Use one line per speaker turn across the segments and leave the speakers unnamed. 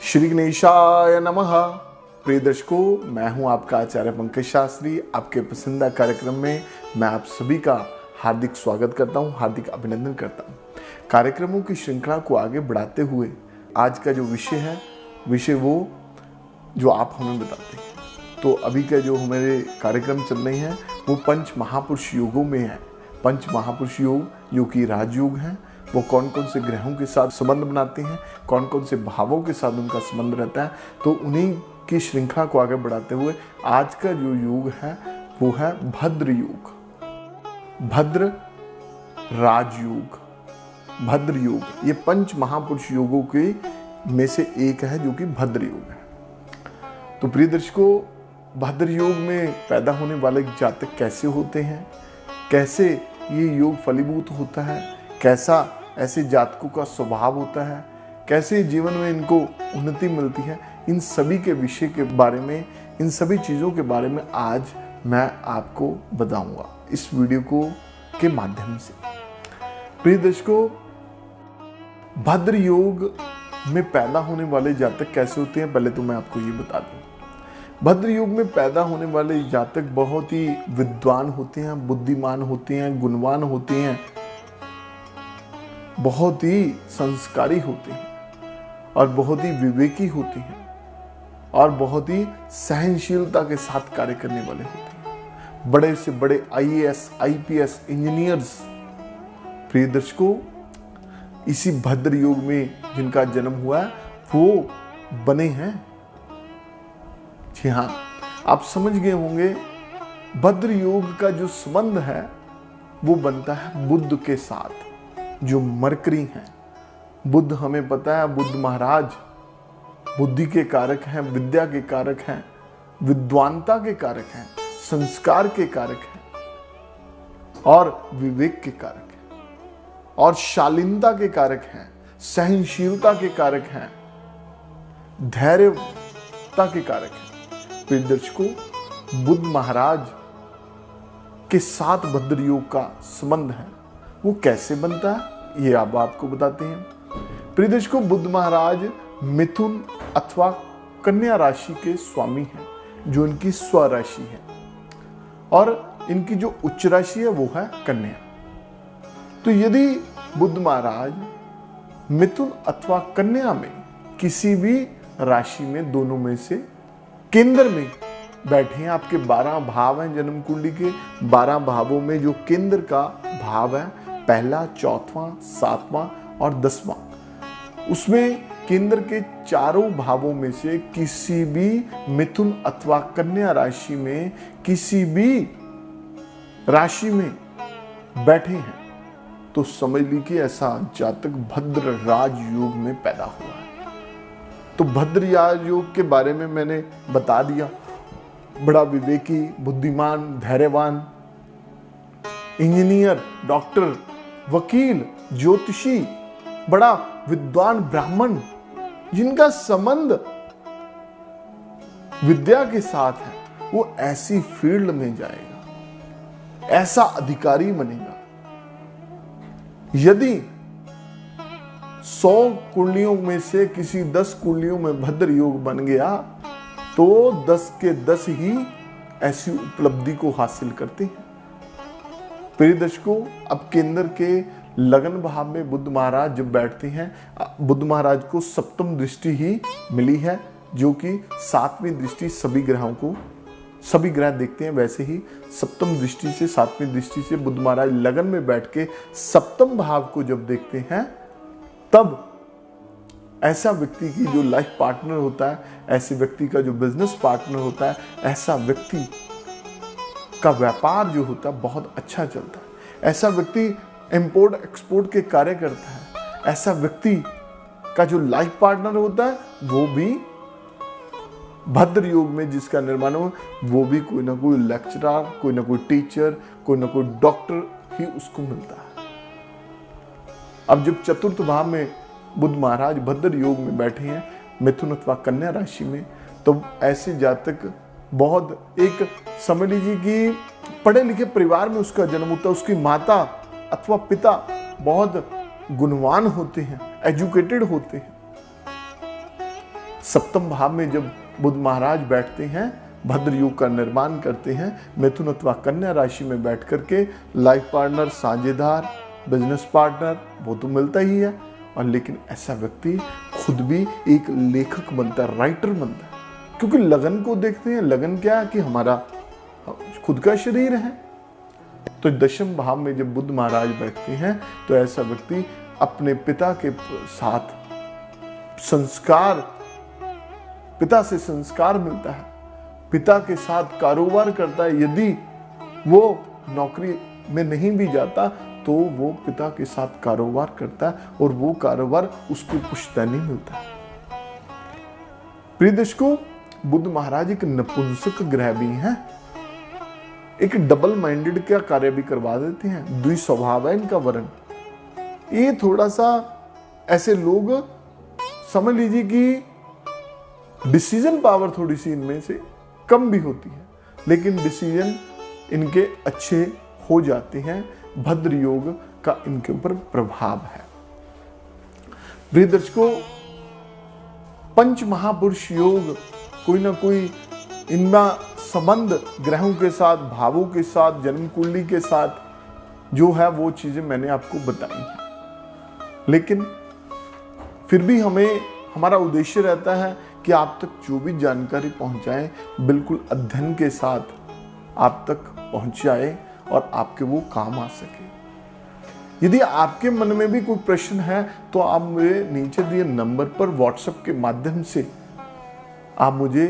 श्री गणेशाय नमः। प्रिय दर्शकों, मैं हूं आपका आचार्य पंकज शास्त्री। आपके पसंदीदा कार्यक्रम में मैं आप सभी का हार्दिक स्वागत करता हूं, हार्दिक अभिनंदन करता हूं। कार्यक्रमों की श्रृंखला को आगे बढ़ाते हुए आज का जो विषय है, विषय वो जो आप हमें बताते हैं। तो अभी का जो हमारे कार्यक्रम चल रहे हैं वो पंच महापुरुष योगों में है। पंच महापुरुष योग जो कि राजयोग हैं, वो कौन कौन से ग्रहों के साथ संबंध बनाते हैं, कौन कौन से भावों के साथ उनका संबंध रहता है। तो उन्हीं की श्रृंखला को आगे बढ़ाते हुए आज का जो योग है वो है भद्र योग, भद्र राजयोग, भद्र योग। ये पंच महापुरुष योगों के में से एक है जो कि भद्र योग है। तो प्रिय दर्शकों, भद्र योग में पैदा होने वाले जातक कैसे होते हैं, कैसे ये योग फलीभूत होता है, कैसा ऐसे जातकों का स्वभाव होता है, कैसे जीवन में इनको उन्नति मिलती है, इन सभी के विषय के बारे में, इन सभी चीज़ों के बारे में आज मैं आपको बताऊंगा इस वीडियो को के माध्यम से। प्रिय दर्शकों, भद्र योग में पैदा होने वाले जातक कैसे होते हैं, पहले तो मैं आपको ये बता दूं। भद्र योग में पैदा होने वाले जातक बहुत ही विद्वान होते हैं, बुद्धिमान होते हैं, गुणवान होते हैं, बहुत ही संस्कारी होते हैं और बहुत ही विवेकी होते हैं और बहुत ही सहनशीलता के साथ कार्य करने वाले होते हैं। बड़े से बड़े आईएएस, आईपीएस, इंजीनियर्स, प्रिय दर्शकों, इसी भद्र योग में जिनका जन्म हुआ है वो बने हैं। जी हाँ, आप समझ गए होंगे, भद्र योग का जो संबंध है वो बनता है बुध के साथ, जो मरकरी हैं। बुध हमें पता है, बुध महाराज बुद्धि के कारक हैं, विद्या के कारक हैं, विद्वानता के कारक हैं, संस्कार के कारक हैं और विवेक के कारक हैं और शालीनता के कारक हैं, सहनशीलता के कारक हैं, धैर्यता के कारक हैं। प्रिय दर्शकों, बुध महाराज के साथ भद्र योग का संबंध है। वो कैसे बनता है ये अब आपको बताते हैं। प्रिय दर्शकों, बुध महाराज मिथुन अथवा कन्या राशि के स्वामी हैं, जो इनकी स्वराशि है, और इनकी जो उच्च राशि है वो है कन्या। तो यदि बुध महाराज मिथुन अथवा कन्या में किसी भी राशि में, दोनों में से केंद्र में बैठे हैं, आपके 12 भाव हैं जन्म कुंडली के, 12 भावों में जो केंद्र का भाव है, पहला, चौथा, 7वां और 10वां, उसमें केंद्र के चारों भावों में से किसी भी मिथुन अथवा कन्या राशि में, किसी भी राशि में बैठे हैं, तो समझ लीजिए ऐसा जातक भद्र राजयोग में पैदा हुआ है। तो भद्र राजयोग के बारे में मैंने बता दिया। बड़ा विवेकी, बुद्धिमान, धैर्यवान, इंजीनियर, डॉक्टर, वकील, ज्योतिषी, बड़ा विद्वान ब्राह्मण, जिनका संबंध विद्या के साथ है, वो ऐसी फील्ड में जाएगा, ऐसा अधिकारी बनेगा। यदि 100 कुंडलियों में से किसी 10 कुंडलियों में भद्र योग बन गया तो 10 के 10 ही ऐसी उपलब्धि को हासिल करते हैं। प्रिय दर्शकों, अब केंद्र के लगन भाव में बुध महाराज जब बैठते हैं, बुध महाराज को सप्तम दृष्टि ही मिली है, जो कि 7वीं दृष्टि सभी ग्रहों को, सभी ग्रह देखते हैं, वैसे ही सप्तम दृष्टि से, 7वीं दृष्टि से बुध महाराज लगन में बैठ के सप्तम भाव को जब देखते हैं, तब ऐसा व्यक्ति की जो लाइफ पार्टनर होता है, ऐसे व्यक्ति का जो बिजनेस पार्टनर होता है, ऐसा व्यक्ति का व्यापार जो होता है बहुत अच्छा चलता है। ऐसा व्यक्ति इंपोर्ट एक्सपोर्ट के कार्य करता है। ऐसा व्यक्ति का जो लाइफ पार्टनर होता है वो भी भद्र योग में जिसका निर्माण हो, वो भी कोई ना कोई लेक्चरर, कोई ना कोई टीचर, कोई ना कोई डॉक्टर ही उसको मिलता है। अब जब चतुर्थ भाव में बुध महाराज भद्र योग में बैठे हैं, मिथुन अथवा कन्या राशि में, तो ऐसे जातक बहुत, एक समझ लीजिए कि पढ़े लिखे परिवार में उसका जन्म होता है, उसकी माता अथवा पिता बहुत गुणवान होते हैं, एजुकेटेड होते हैं, सप्तम भाव में जब बुध महाराज बैठते हैं, भद्र योग का निर्माण करते हैं, मिथुन अथवा कन्या राशि में बैठ करके लाइफ पार्टनर, साझेदार, बिजनेस पार्टनर वो तो मिलता ही है, और लेकिन ऐसा व्यक्ति खुद भी एक लेखक बनता है, राइटर बनता है, क्योंकि लगन को देखते हैं। लगन क्या है कि हमारा खुद का शरीर है। तो दशम भाव में जब बुध महाराज बैठते हैं तो ऐसा व्यक्ति अपने पिता के साथ संस्कार, पिता से संस्कार मिलता है, पिता के साथ कारोबार करता है। यदि वो नौकरी में नहीं भी जाता तो वो पिता के साथ कारोबार करता है, और वो कारोबार उसको पुश्तैनी मिलता है। प्रिय दर्शकों, बुध महाराज एक नपुंसक ग्रह भी हैं, एक डबल माइंडेड का कार्य भी करवा देते हैं। द्विस्वभाव है इनका वर्ण। ये थोड़ा सा ऐसे लोग समझ लीजिए कि डिसीजन पावर थोड़ी सी इनमें से कम भी होती है, लेकिन डिसीजन इनके अच्छे हो जाते हैं। भद्र योग का इनके ऊपर प्रभाव है। प्रिय दर्शकों, पंच महापुरुष योग कोई ना कोई इनका संबंध ग्रहों के साथ, भावों के साथ, जन्म कुंडली के साथ जो है वो चीजें मैंने आपको बताई हैं। लेकिन फिर भी हमें, हमारा उद्देश्य रहता है कि आप तक जो भी जानकारी पहुंचाएं बिल्कुल अध्ययन के साथ आप तक पहुंचाए और आपके वो काम आ सके। यदि आपके मन में भी कोई प्रश्न है तो आप मेरे नीचे दिए नंबर पर व्हाट्सएप के माध्यम से आप मुझे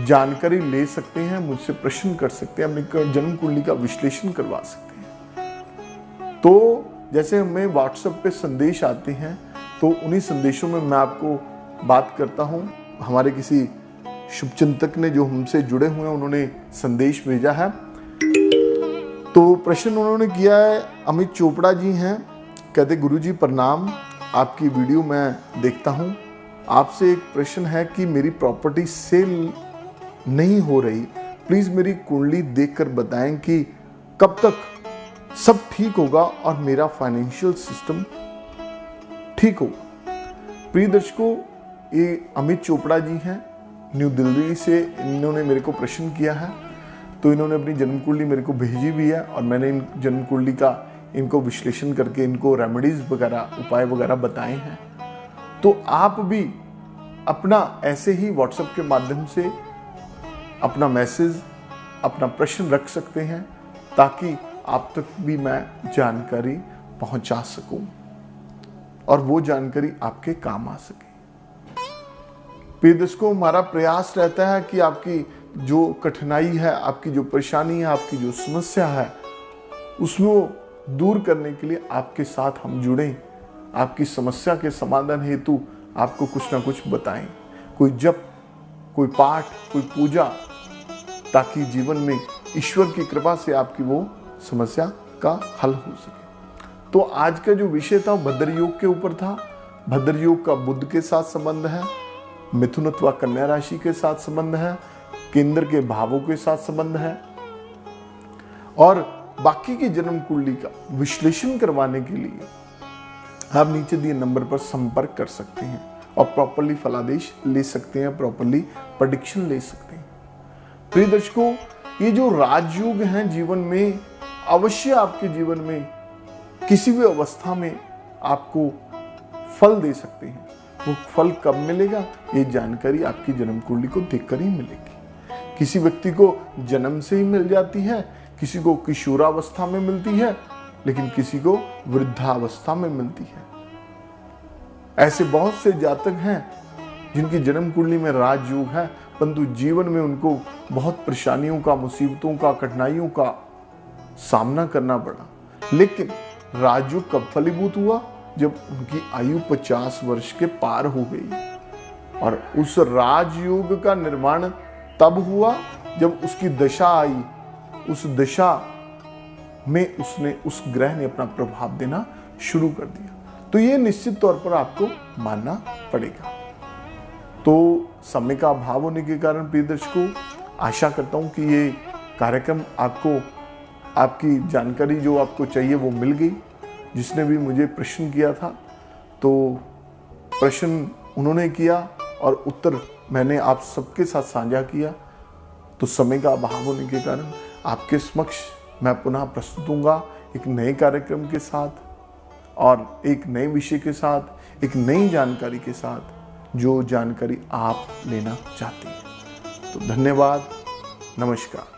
जानकारी ले सकते हैं, मुझसे प्रश्न कर सकते हैं, अपनी जन्म कुंडली का विश्लेषण करवा सकते हैं। तो जैसे हमें व्हाट्सएप पे संदेश आते हैं तो उन्हीं संदेशों में मैं आपको बात करता हूं। हमारे किसी शुभचिंतक ने जो हमसे जुड़े हुए हैं उन्होंने संदेश भेजा है। तो प्रश्न उन्होंने किया है, अमित चोपड़ा जी हैं, कहते गुरुजी प्रणाम, आपकी वीडियो मैं देखता हूं। आपसे एक प्रश्न है कि मेरी प्रॉपर्टी सेल नहीं हो रही, प्लीज मेरी कुंडली देखकर बताएं कि कब तक सब ठीक होगा और मेरा फाइनेंशियल सिस्टम ठीक होगा। प्रिय दर्शकों, ये अमित चोपड़ा जी हैं, न्यू दिल्ली से इन्होंने मेरे को प्रश्न किया है। तो इन्होंने अपनी जन्म कुंडली मेरे को भेजी भी है और मैंने इन जन्म कुंडली का इनको विश्लेषण करके इनको रेमेडीज वगैरह, उपाय वगैरह बताए हैं। तो आप भी अपना ऐसे ही व्हाट्सएप के माध्यम से अपना मैसेज, अपना प्रश्न रख सकते हैं ताकि आप तक भी मैं जानकारी पहुंचा सकूं और वो जानकारी आपके काम आ सके। प्रिय दर्शकों, हमारा प्रयास रहता है कि आपकी जो कठिनाई है, आपकी जो परेशानी है, आपकी जो समस्या है, उसको दूर करने के लिए आपके साथ हम जुड़ें, आपकी समस्या के समाधान हेतु आपको कुछ ना कुछ बताएं, कोई जप, कोई पाठ, कोई पूजा, ताकि जीवन में ईश्वर की कृपा से आपकी वो समस्या का हल हो सके। तो आज का जो विषय था भद्र योग के ऊपर था। भद्र योग का बुध के साथ संबंध है, मिथुन अथवा कन्या राशि के साथ संबंध है, केंद्र के भावों के साथ संबंध है, और बाकी की जन्म कुंडली का विश्लेषण करवाने के लिए आप नीचे दिए नंबर पर संपर्क कर सकते हैं और प्रॉपर्ली फलादेश ले सकते हैं, प्रॉपर्ली प्रेडिक्शन ले सकते हैं। प्रिय दर्शकों, ये जो राजयोग हैं जीवन में, अवश्य आपके जीवन में किसी भी अवस्था में आपको फल दे सकते हैं। वो फल कब मिलेगा, ये जानकारी आपकी जन्म कुंडली को देखकर ही मिलेगी। किसी व्यक्ति को जन्म से ही मिल जाती है, किसी को किशोरावस्था में मिलती है, लेकिन किसी को वृद्धावस्था में मिलती है। ऐसे बहुत से जातक हैं जिनकी जन्म कुंडली में राजयोग है, परंतु जीवन में उनको बहुत परेशानियों का, मुसीबतों का, कठिनाइयों का सामना करना पड़ा। लेकिन राजयोग कब फलीभूत हुआ, जब उनकी आयु 50 वर्ष के पार हो गई। और उस राजयोग का निर्माण तब हुआ जब उसकी दशा आई, उस दशा में उस ग्रह ने अपना प्रभाव देना शुरू कर दिया। तो ये निश्चित तौर पर आपको मानना पड़ेगा। तो समय का अभाव होने के कारण प्रिय दर्शकों, आशा करता हूं कि ये कार्यक्रम आपको, आपकी जानकारी जो आपको चाहिए वो मिल गई। जिसने भी मुझे प्रश्न किया था तो प्रश्न उन्होंने किया, और उत्तर मैंने आप सबके साथ साझा किया, तो समय का अभाव होने के कारण आपके समक्ष मैं पुनः प्रस्तुत हूँगा एक नए कार्यक्रम के साथ और एक नए विषय के साथ, एक नई जानकारी के साथ, जो जानकारी आप लेना चाहते हैं। तो धन्यवाद, नमस्कार।